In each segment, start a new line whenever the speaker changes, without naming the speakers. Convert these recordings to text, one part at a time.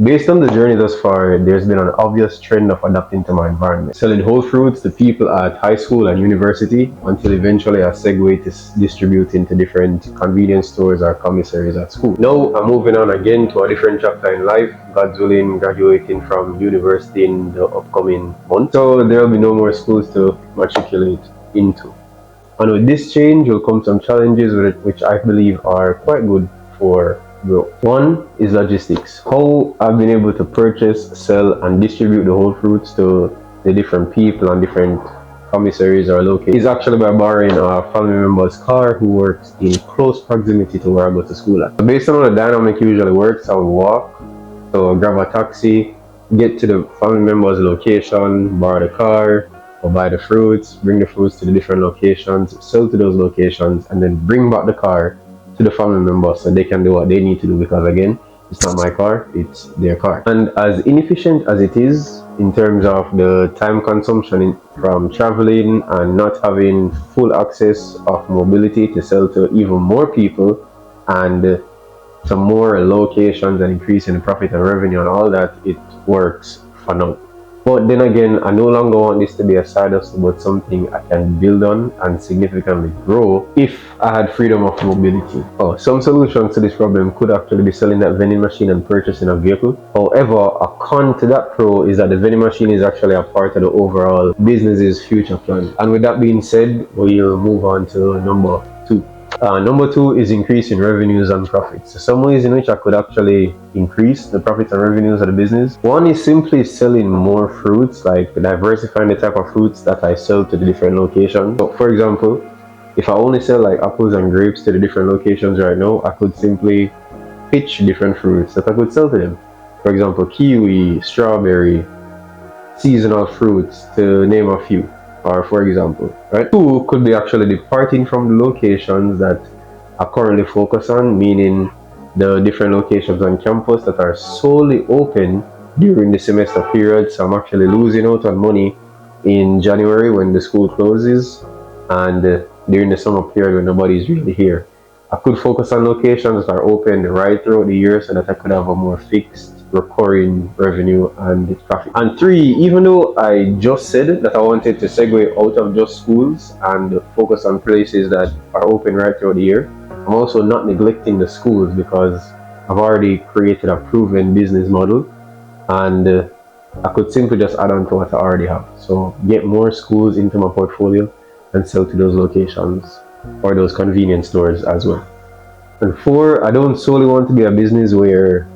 Based on the journey thus far, there's been an obvious trend of adapting to my environment. Selling whole fruits to people at high school and university until eventually I segue to distributing to different convenience stores or commissaries at school. Now I'm moving on again to a different chapter in life, God's willing, graduating from university in the upcoming month. So there will be no more schools to matriculate into. And with this change will come some challenges which I believe are quite good for growth. One is logistics. How I've been able to purchase, sell, and distribute the whole fruits to the different people and different commissaries or locations is actually by borrowing a family member's car who works in close proximity to where I go to school at. So based on how the dynamic usually works, I would walk, so grab a taxi, get to the family member's location, borrow the car, or buy the fruits, bring the fruits to the different locations, sell to those locations, and then bring back the car to the family members so they can do what they need to do, because again, it's not my car, it's their car. And as inefficient as it is in terms of the time consumption from traveling and not having full access of mobility to sell to even more people and some more locations and increasing the profit and revenue and all that, it works for now. But then again, I no longer want this to be a side hustle, but something I can build on and significantly grow if I had freedom of mobility. Some solutions to this problem could actually be selling that vending machine and purchasing a vehicle. However, a con to that pro is that the vending machine is actually a part of the overall business's future plan. And with that being said, we'll move on to number two. Number two is increasing revenues and profits. So some ways in which I could actually increase the profits and revenues of the business. One is simply selling more fruits, like diversifying the type of fruits that I sell to the different locations. So for example, if I only sell like apples and grapes to the different locations right now, I could simply pitch different fruits that I could sell to them. For example, kiwi, strawberry, seasonal fruits, to name a few. Or for example, right? Two could be actually departing from the locations that I currently focus on, meaning the different locations on campus that are solely open during the semester period. So I'm actually losing out on money in January when the school closes and during the summer period when nobody is really here. I could focus on locations that are open right throughout the year so that I could have a more fixed recurring revenue and profit. And three, even though I just said that I wanted to segue out of just schools and focus on places that are open right throughout the year, I'm also not neglecting the schools because I've already created a proven business model and I could simply just add on to what I already have. So get more schools into my portfolio and sell to those locations or those convenience stores as well. And four, I don't solely want to be a business where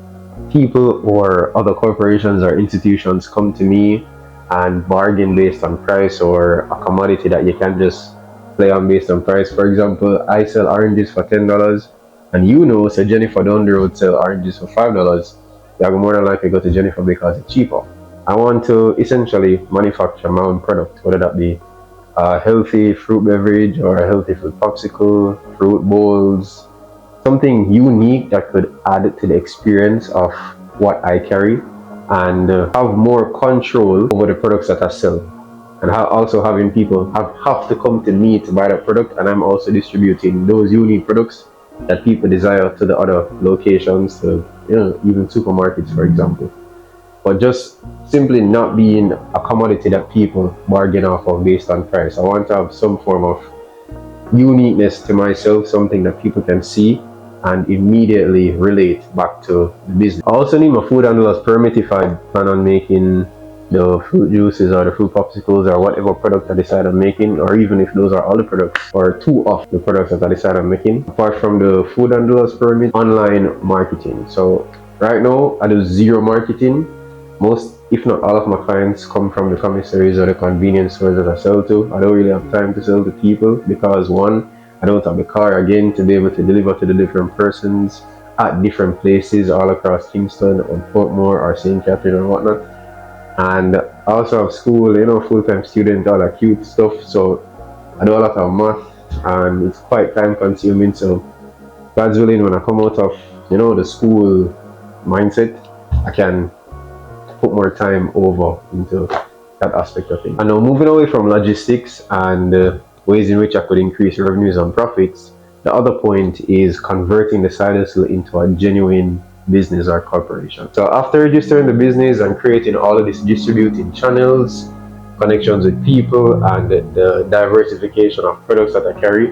people or other corporations or institutions come to me and bargain based on price or a commodity that you can't just play on based on price. For example, I sell oranges for $10 and so Jennifer down the road sell oranges for $5. You're more than likely go to Jennifer because it's cheaper. I want to essentially manufacture my own product, whether that be a healthy fruit beverage or a healthy fruit popsicle, fruit bowls, something unique that could add to the experience of what I carry and have more control over the products that I sell. And also having people have to come to me to buy that product, and I'm also distributing those unique products that people desire to the other locations, to even supermarkets, for example. But just simply not being a commodity that people bargain off of based on price. I want to have some form of uniqueness to myself, something that people can see and immediately relate back to the business. I also need my food handler's permit if I plan on making the fruit juices or the fruit popsicles or whatever product I decide on making, or even if those are all the products or two of the products that I decide on making. Apart from the food handler's permit, online marketing. So right now I do zero marketing. Most, if not all of my clients come from the commissaries or the convenience stores that I sell to. I don't really have time to sell to people because one, I don't have the car again to be able to deliver to the different persons at different places all across Kingston or Portmore or St. Catherine or whatnot. And I also have school, full-time student, all that cute stuff. So I do a lot of math and it's quite time consuming. So God's willing, when I come out of, the school mindset, I can put more time over into that aspect of it. And now moving away from logistics and ways in which I could increase revenues and profits, the other point is converting the side hustle into a genuine business or corporation. So after registering the business and creating all of these distributing channels, connections with people, and the diversification of products that I carry,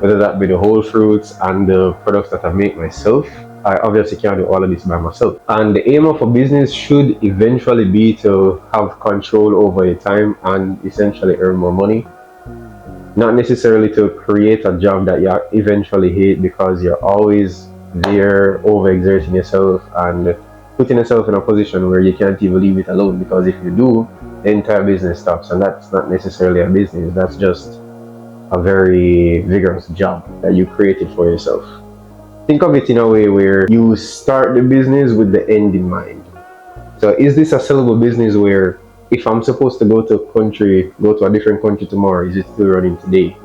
whether that be the whole fruits and the products that I make myself, I obviously can't do all of this by myself. And the aim of a business should eventually be to have control over your time and essentially earn more money. Not necessarily to create a job that you eventually hate because you're always there overexerting yourself and putting yourself in a position where you can't even leave it alone, because if you do, the entire business stops, and that's not necessarily a business. That's just a very vigorous job that you created for yourself. Think of it in a way where you start the business with the end in mind. So is this a sellable business where if I'm supposed to go to a different country tomorrow, is it still running today?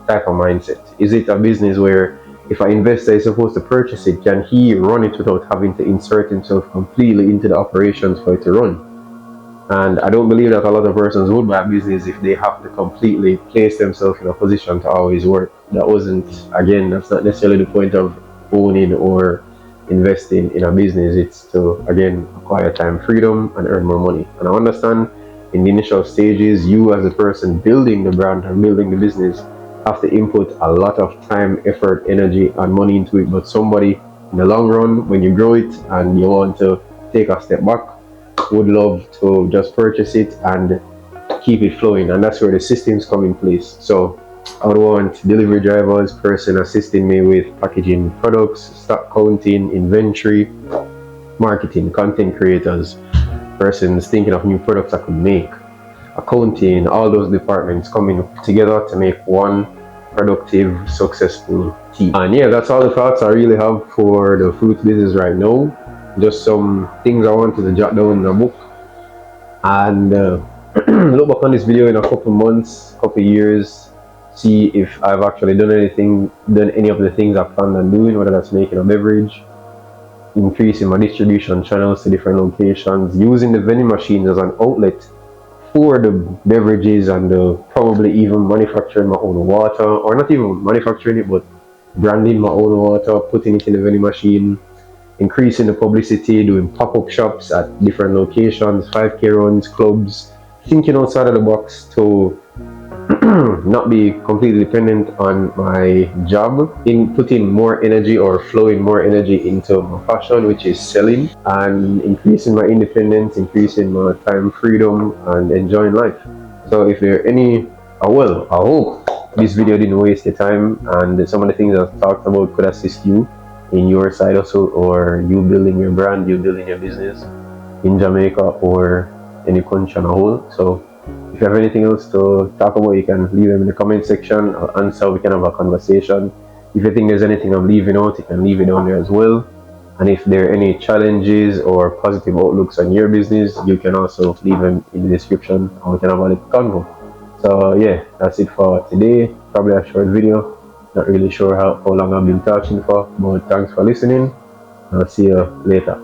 Type of mindset. Is it a business where if an investor is supposed to purchase it, can he run it without having to insert himself completely into the operations for it to run? And I don't believe that a lot of persons would buy a business if they have to completely place themselves in a position to always work. That's not necessarily the point of owning or investing in a business. It's to, again, acquire time freedom and earn more money. And I understand in the initial stages, you as a person building the brand or building the business have to input a lot of time, effort, energy, and money into it. But somebody in the long run, when you grow it and you want to take a step back, would love to just purchase it and keep it flowing. And that's where the systems come in place. So I would want delivery drivers, person assisting me with packaging products, stock counting, inventory, marketing, content creators, persons thinking of new products I could make, accounting, all those departments coming together to make one productive, successful team. And yeah, that's all the thoughts I really have for the fruit business right now. Just some things I wanted to jot down in a book and look back on this video in a couple months, couple years, see if I've actually done any of the things I planned on doing, whether that's making a beverage, increasing my distribution channels to different locations, using the vending machines as an outlet for the beverages, and probably even manufacturing my own water, or not even manufacturing it, but branding my own water, putting it in the vending machine, increasing the publicity, doing pop-up shops at different locations, 5K runs, clubs, thinking outside of the box to not be completely dependent on my job, in putting more energy or flowing more energy into my passion, which is selling, and increasing my independence, increasing my time freedom, and enjoying life. So if there are any, I hope this video didn't waste your time and some of the things I've talked about could assist you in your side hustle, or you building your brand, you building your business in Jamaica or any country on a whole. So if you have anything else to talk about, you can leave them in the comment section. I'll answer, we can have a conversation. If you think there's anything I'm leaving out, you can leave it down there as well. And if there are any challenges or positive outlooks on your business, you can also leave them in the description, and we can have a little convo. So yeah, that's it for today. Probably a short video. Not really sure how long I've been talking for, but thanks for listening. I'll see you later.